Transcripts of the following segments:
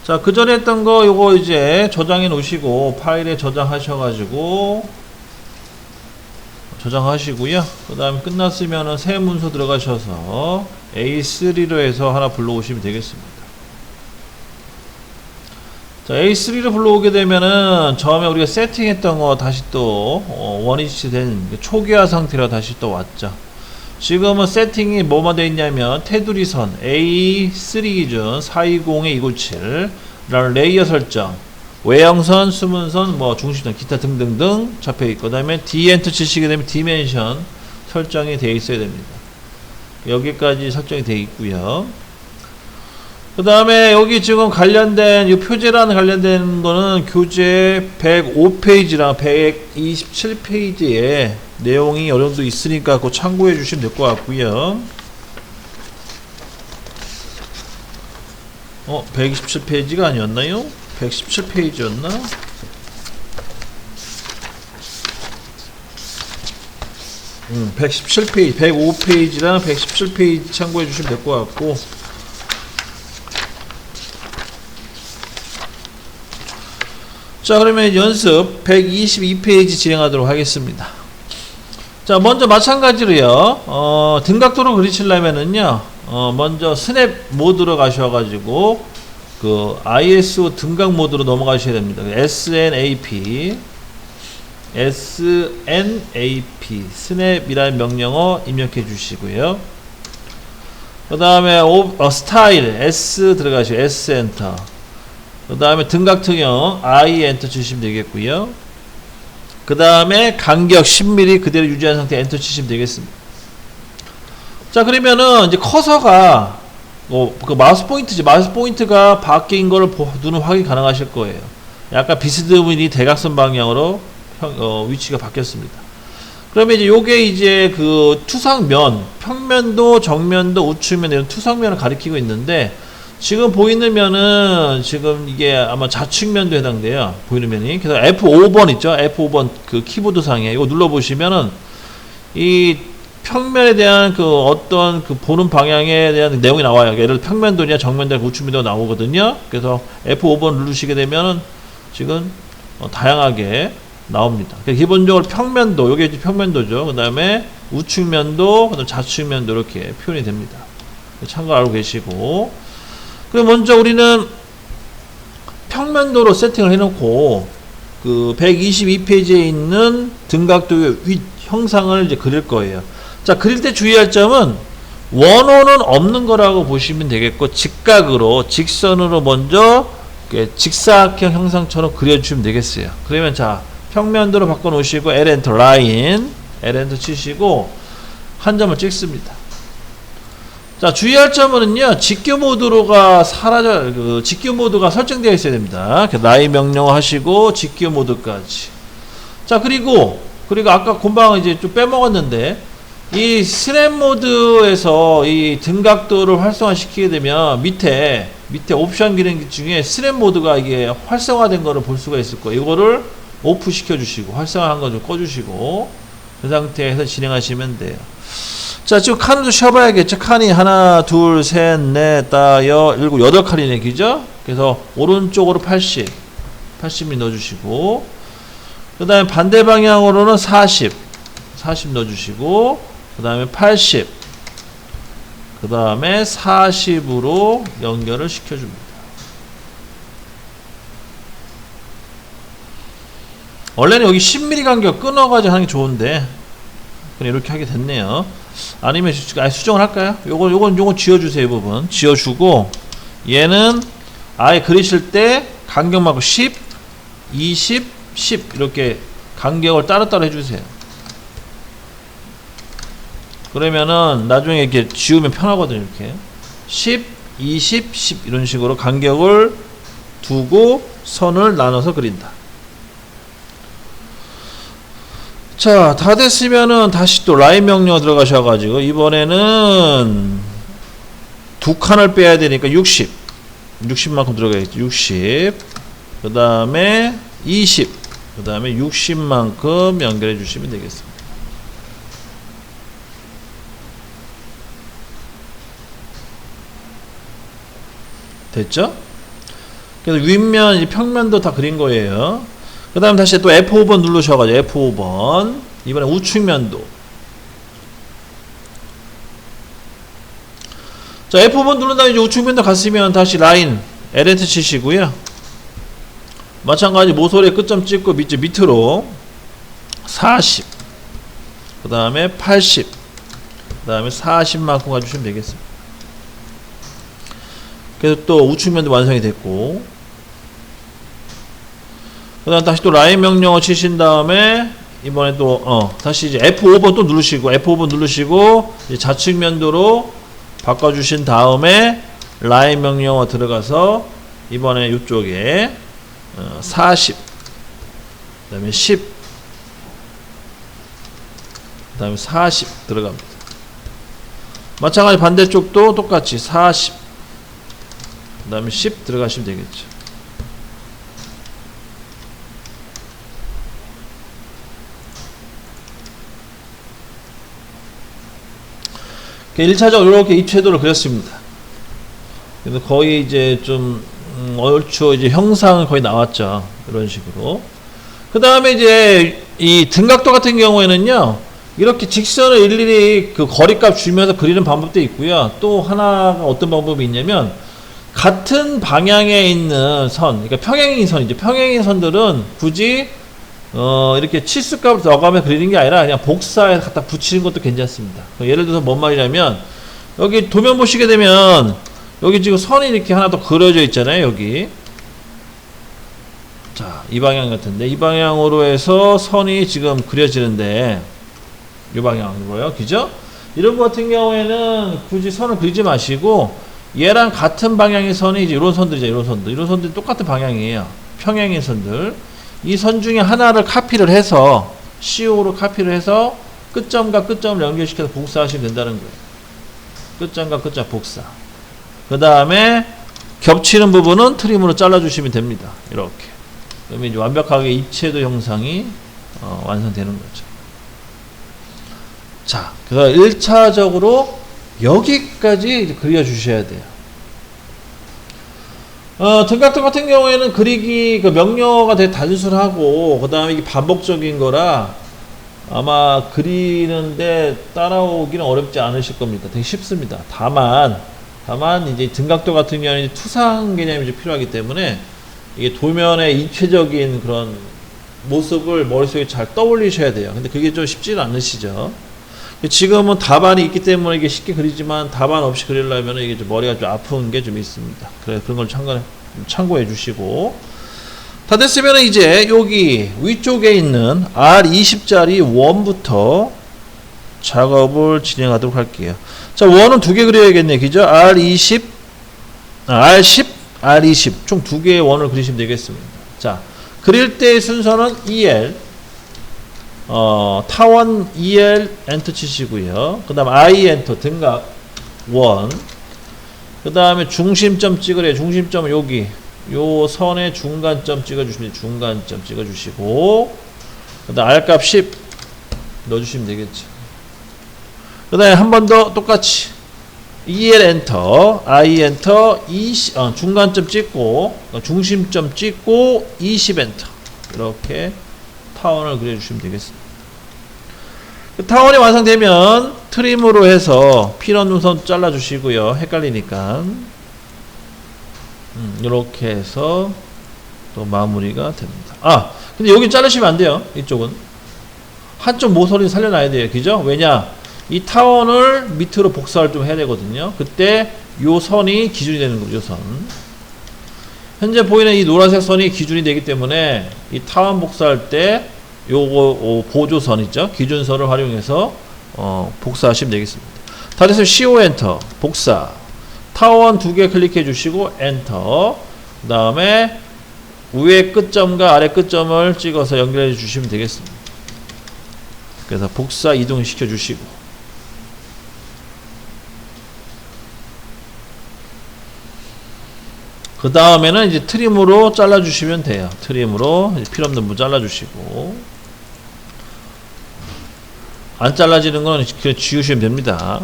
자, 그 전에 했던 거 요거 이제 저장해 놓으시고 파일에 저장하셔가지고 저장하시고요. 그 다음에 끝났으면은 새 문서 들어가셔서 A3로 해서 하나 불러오시면 되겠습니다. 자, A3로 불러오게 되면은 처음에 우리가 세팅했던 거 다시 또 원위치 된 초기화 상태로 다시 또 왔죠. 지금은 세팅이 뭐만 되어 있냐면 테두리 선 A3 기준 420-297 라는 레이어 설정, 외형선, 수문선, 뭐 중심선, 기타 등등등 잡혀 있고, 그 다음에 D 엔터 치시게 되면 디멘션 설정이 되어 있어야 됩니다. 여기까지 설정이 되어 있고요. 그 다음에 여기 지금 관련된 이 표제란 관련된 거는 교재 105페이지랑 127페이지에 내용이 어느 정도 있으니까 그거 참고해 주시면 될 것 같고요. 127페이지가 아니었나요? 117페이지였나? 음, 117페이지, 105페이지랑 117페이지 참고해 주시면 될 것 같고, 자, 그러면 연습 122페이지 진행하도록 하겠습니다. 자, 먼저 마찬가지로요, 등각도로 그리시려면은요, 먼저 스냅 모드로 가셔가지고, 그, ISO 등각 모드로 넘어가셔야 됩니다. SNAP, 스냅이라는 명령어 입력해 주시고요. 그 다음에, 스타일, S 들어가시고, S 엔터. 그 다음에 등각특형 I 엔터 치시면 되겠고요. 그 다음에 간격 10mm 그대로 유지한 상태 엔터 치시면 되겠습니다. 자, 그러면은 이제 커서가 그 마우스 포인트지, 마우스 포인트가 바뀐 거를 눈으로 확인 가능하실 거예요. 약간 비스듬히 대각선 방향으로 위치가 바뀌었습니다. 그러면 이제 요게 이제 그 투상면, 평면도, 정면도, 우측면 이런 투상면을 가리키고 있는데, 지금 보이는 면은 지금 이게 아마 좌측면도 해당돼요. 보이는 면이. 그래서 F5번 있죠. F5번 그 키보드 상에 이거 눌러보시면은 이 평면에 대한 그 어떤 그 보는 방향에 대한 내용이 나와요. 예를 들어 평면도냐 정면도냐 우측면도 나오거든요. 그래서 F5번 누르시게 되면은 지금 다양하게 나옵니다. 기본적으로 평면도, 요게 이제 평면도죠. 그 다음에 우측면도, 그 다음에 좌측면도 이렇게 표현이 됩니다. 참고 알고 계시고. 그럼 먼저 우리는 평면도로 세팅을 해놓고 그 122페이지에 있는 등각도의 윗 형상을 이제 그릴 거예요. 자, 그릴 때 주의할 점은 원호는 없는 거라고 보시면 되겠고, 직각으로 직선으로 먼저 직사각형 형상처럼 그려주시면 되겠어요. 그러면 자, 평면도로 바꿔 놓으시고 L 엔터 라인, L 엔터 치시고 한 점을 찍습니다. 자, 주의할 점은요, 직교 모드로가 직교 모드가 설정되어 있어야 됩니다. 라인 명령 하시고, 직교 모드까지. 자, 그리고 아까 금방 이제 좀 빼먹었는데, 이 스냅 모드에서 이 등각도를 활성화시키게 되면 밑에 옵션 기능 중에 스냅 모드가 이게 활성화된 거를 볼 수가 있을 거예요. 이거를 오프 시켜주시고, 활성화한 거 좀 꺼주시고, 그 상태에서 진행하시면 돼요. 자, 지금 칸도 쉬어봐야겠죠. 칸이 하나, 둘, 셋, 넷, 다, 일곱, 여덟 칸이네, 그죠? 그래서 오른쪽으로 80mm 넣어주시고, 그 다음에 반대 방향으로는 40 넣어주시고, 그 다음에 80, 그 다음에 40으로 연결을 시켜줍니다. 원래는 여기 10mm 간격 끊어가지고 하는 게 좋은데, 그냥 이렇게 하게 됐네요. 아니면 수정을 할까요? 요건 지워주세요. 이 부분 지워주고, 얘는 아예 그리실 때 간격 말고 10, 20, 10 이렇게 간격을 따로따로 해주세요. 그러면은 나중에 이렇게 지우면 편하거든요. 이렇게 10, 20, 10 이런 식으로 간격을 두고 선을 나눠서 그린다. 자, 다 됐으면은 다시 또 라인 명령 들어가셔가지고 이번에는 두 칸을 빼야 되니까 60만큼 들어가야겠죠. 60, 그 다음에 20, 그 다음에 60만큼 연결해 주시면 되겠습니다. 됐죠? 그래서 윗면, 평면도 다 그린 거예요. 그 다음 다시 또 F5번 누르셔가지고 F5번 이번에 우측면도. 자, F5번 누른 다음에 이제 우측면도 갔으면 다시 라인 L 엔터 치시고요. 마찬가지 모서리에 끝점 찍고 밑으로 40, 그 다음에 80, 그 다음에 40만큼 가주시면 되겠습니다. 그래서 또 우측면도 완성이 됐고, 그 다음 다시 또 라인 명령어 치신 다음에 이번에 또 다시 이제 F5번 또 누르시고 F5번 누르시고 이제 좌측면도로 바꿔주신 다음에 라인 명령어 들어가서 이번에 이쪽에 40, 그 다음에 10, 그 다음에 40 들어갑니다. 마찬가지 반대쪽도 똑같이 40, 그 다음에 10 들어가시면 되겠죠. 일차적으로 이렇게 입체도를 그렸습니다. 그래서 거의 이제 좀 얼추 이제 형상은 거의 나왔죠. 이런 식으로. 그 다음에 이제 이 등각도 같은 경우에는요, 이렇게 직선을 일일이 그 거리값 주면서 그리는 방법도 있고요. 또 하나가 어떤 방법이 있냐면, 같은 방향에 있는 선, 그러니까 평행인 선이죠. 평행인 선들은 굳이 이렇게 치수값을 넣어가며 그리는 게 아니라 그냥 복사해서 갖다 붙이는 것도 괜찮습니다. 예를 들어서 뭔 말이냐면, 여기 도면 보시게 되면 여기 지금 선이 이렇게 하나 더 그려져 있잖아요. 여기. 자, 이 방향 같은데 이 방향으로 해서 선이 지금 그려지는데 이 방향으로요. 그죠? 이런 것 같은 경우에는 굳이 선을 그리지 마시고 얘랑 같은 방향의 선이 이제 이런 선들이죠. 이런 선들. 이런 선들이 똑같은 방향이에요. 평행인 선들. 이 선 중에 하나를 카피를 해서 CO로 카피를 해서 끝점과 끝점을 연결시켜서 복사하시면 된다는 거예요. 끝점과 끝점 복사. 그 다음에 겹치는 부분은 트림으로 잘라주시면 됩니다. 이렇게. 그러면 이제 완벽하게 입체도 형상이 완성되는 거죠. 자, 그래서 1차적으로 여기까지 그려주셔야 돼요. 등각도 같은 경우에는 그리기 그 명령어가 되게 단순하고 그 다음에 이게 반복적인 거라 아마 그리는데 따라오기는 어렵지 않으실 겁니다. 되게 쉽습니다. 다만 이제 등각도 같은 경우에는 투상 개념이 좀 필요하기 때문에 이게 도면의 입체적인 그런 모습을 머릿속에 잘 떠올리셔야 돼요. 근데 그게 좀 쉽지는 않으시죠. 지금은 답안이 있기 때문에 이게 쉽게 그리지만 답안 없이 그리려면 이게 좀 머리가 좀 아픈 게 좀 있습니다. 그래서 그런 걸 참고해 주시고. 다 됐으면 이제 여기 위쪽에 있는 R20짜리 원부터 작업을 진행하도록 할게요. 자, 원은 두 개 그려야겠네요. 그죠? R10, R20 총 두 개의 원을 그리시면 되겠습니다. 자, 그릴 때의 순서는 EL, 타원 EL 엔터 치시고요. 그 다음 I 엔터 등각 원. 그 다음에 중심점 찍으래요. 중심점은 여기 요 선의 중간점 찍어주시면 중간점 찍어주시고, 그 다음 R값 10 넣어주시면 되겠죠. 그 다음에 한 번 더 똑같이 EL 엔터, I 엔터, 20, 중간점 찍고 중심점 찍고 20 엔터. 이렇게 타원을 그려주시면 되겠습니다. 타원이 완성되면 트림으로 해서 필요한 선 잘라주시고요. 헷갈리니까 이렇게 해서 또 마무리가 됩니다. 근데 여기 자르시면 안 돼요. 이쪽은 한쪽 모서리 살려놔야 돼요. 그죠? 왜냐? 이 타원을 밑으로 복사를 좀 해야 되거든요. 그때 요 선이 기준이 되는 거죠. 선. 현재 보이는 이 노란색 선이 기준이 되기 때문에 이 타원 복사할 때 요거 보조선 있죠? 기준선을 활용해서 복사하시면 되겠습니다. 다 됐으면 CO 엔터 복사. 타원 두 개 클릭해 주시고 엔터. 그 다음에 위에 끝점과 아래 끝점을 찍어서 연결해 주시면 되겠습니다. 그래서 복사 이동시켜 주시고, 그 다음에는 이제 트림으로 잘라주시면 돼요. 트림으로 필요없는 부분 잘라주시고, 안 잘라지는 건 그냥 지우시면 됩니다.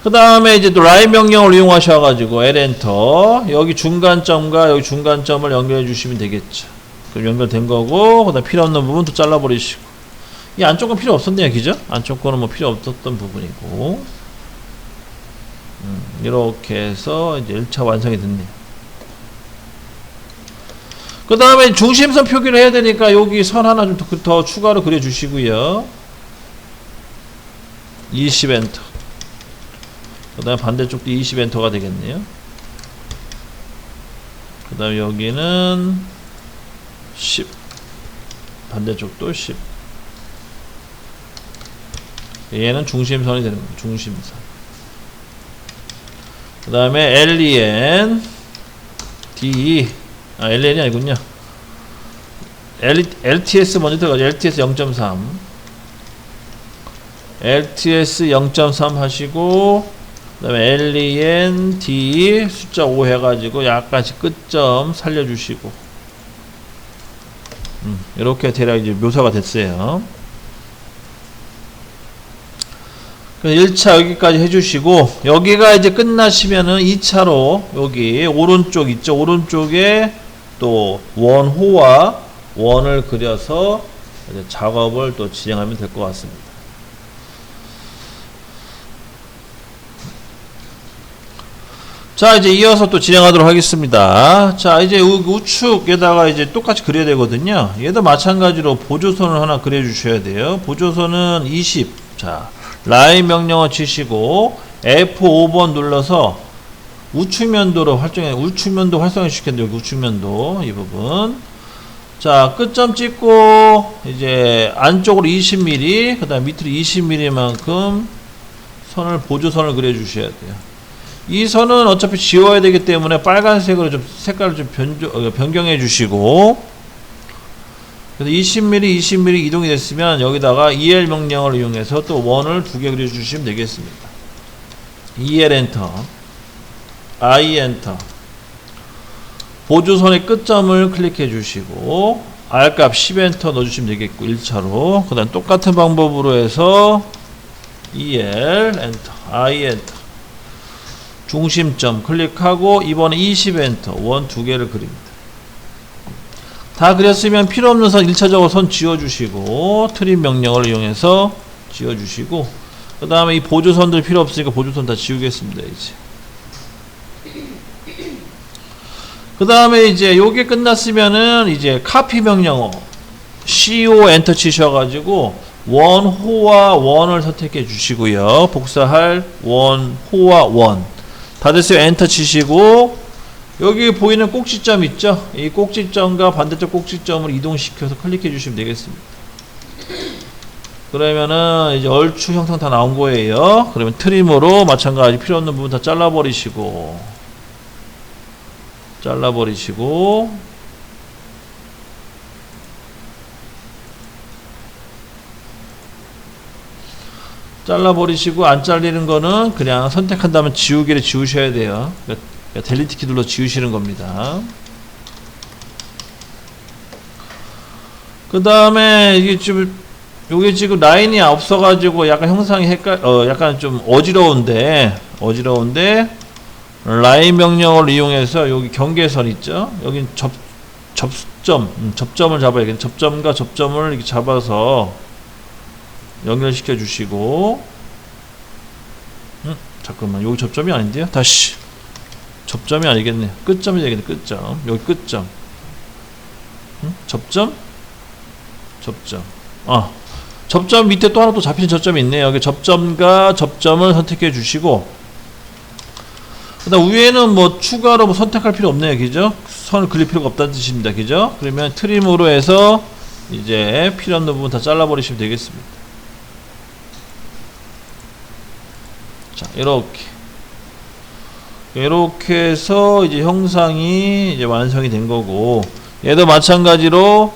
그 다음에 이제 또 라인 명령을 이용하셔가지고 L 엔터 여기 중간점과 여기 중간점을 연결해 주시면 되겠죠. 그럼 연결된 거고, 그 다음 필요 없는 부분 또 잘라버리시고. 이 안쪽 건 필요 없었네요, 그죠? 안쪽 거는 뭐 필요 없었던 부분이고. 이렇게 해서 이제 1차 완성이 됐네요. 그 다음에 중심선 표기를 해야 되니까 여기 선 하나 좀 더 추가로 그려주시고요. 20 엔터. 그 다음에 반대쪽도 20 엔터가 되겠네요. 그 다음에 여기는 10. 반대쪽도 10. 얘는 중심선이 되는 거예요. 중심선. 그 다음에 LEN DE. LN이 아니군요. LTS 먼저 들어가죠. LTS 0.3. LTS 0.3 하시고, 그 다음에 LEN D 숫자 5 해가지고 약간씩 끝점 살려주시고, 이렇게 대략 이제 묘사가 됐어요. 1차 여기까지 해주시고, 여기가 이제 끝나시면은 2차로 여기 오른쪽 있죠. 오른쪽에 또 원호와 원을 그려서 이제 작업을 또 진행하면 될 것 같습니다. 자, 이제 이어서 또 진행하도록 하겠습니다. 자, 이제 우측에다가 이제 똑같이 그려야 되거든요. 얘도 마찬가지로 보조선을 하나 그려 주셔야 돼요. 보조선은 20. 자, 라인 명령어 치시고 F5번 눌러서 우측면도로 우측면도 활성화 시켰는데, 여기 우측면도 이 부분. 자, 끝점 찍고 이제 안쪽으로 20mm, 그 다음 밑으로 20mm만큼 선을, 보조선을 그려 주셔야 돼요. 이 선은 어차피 지워야 되기 때문에 빨간색으로 좀 색깔을 좀 변경해 주시고, 그래서 20mm, 20mm 이동이 됐으면 여기다가 EL 명령을 이용해서 또 원을 2개 그려 주시면 되겠습니다. EL 엔터, I 엔터. 보조선의 끝점을 클릭해 주시고 R값 10 엔터 넣어 주시면 되겠고, 1차로. 그 다음 똑같은 방법으로 해서 EL 엔터, I 엔터. 중심점 클릭하고 이번에 20 엔터, 원 2개를 그립니다. 다 그렸으면 필요 없는 선 1차적으로 선 지워주시고, 트림 명령을 이용해서 지워주시고, 그 다음에 이 보조선들 필요 없으니까 보조선 다 지우겠습니다. 이제 그 다음에 이제 요게 끝났으면은 이제 카피 명령어 CO 엔터 치셔가지고 원호와 원을 선택해 주시고요. 복사할 원호와 원 다 됐어요. 엔터 치시고 여기 보이는 꼭지점 있죠? 이 꼭지점과 반대쪽 꼭지점을 이동시켜서 클릭해 주시면 되겠습니다. 그러면은 이제 얼추 형상 다 나온 거예요. 그러면 트림으로 마찬가지 필요 없는 부분 다 잘라버리시고 안 잘리는 거는 그냥 선택한다면 지우기를 지우셔야 돼요. 그러니까 델리트 키 눌러 지우시는 겁니다. 그 다음에 이게 지금 라인이 없어가지고 약간 형상이 약간 좀 어지러운데 라인 명령을 이용해서 여기 경계선 있죠? 여기 접점을 잡아야겠네. 접점과 접점을 이렇게 잡아서 연결시켜 주시고, 잠깐만, 여기 접점이 아닌데요? 다시. 접점이 아니겠네. 끝점이 되겠네. 끝점. 여기 끝점. 접점. 접점 밑에 또 하나 또 잡히는 접점이 있네요. 여기 접점과 접점을 선택해 주시고, 그 다음 위에는 뭐 추가로 뭐 선택할 필요 없네요. 그죠? 선을 그릴 필요가 없다는 뜻입니다. 그죠? 그러면 트림으로 해서 이제 필요 없는 부분 다 잘라버리시면 되겠습니다. 자, 이렇게 해서 이제 형상이 이제 완성이 된 거고, 얘도 마찬가지로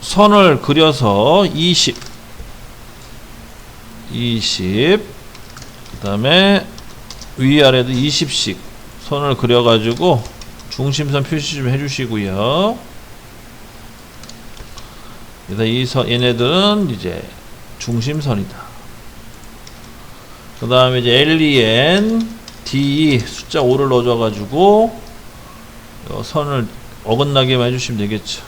선을 그려서 20, 그 다음에 위아래도 20씩 선을 그려가지고 중심선 표시 좀 해주시고요. 그래서 얘네들은 이제 중심선이다. 그 다음에 이제 len, d 숫자 5를 넣어줘가지고 선을 어긋나게만 해주시면 되겠죠.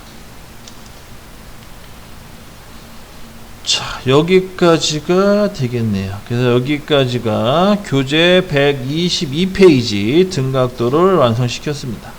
자, 여기까지가 되겠네요. 그래서 여기까지가 교재 122페이지 등각도를 완성시켰습니다.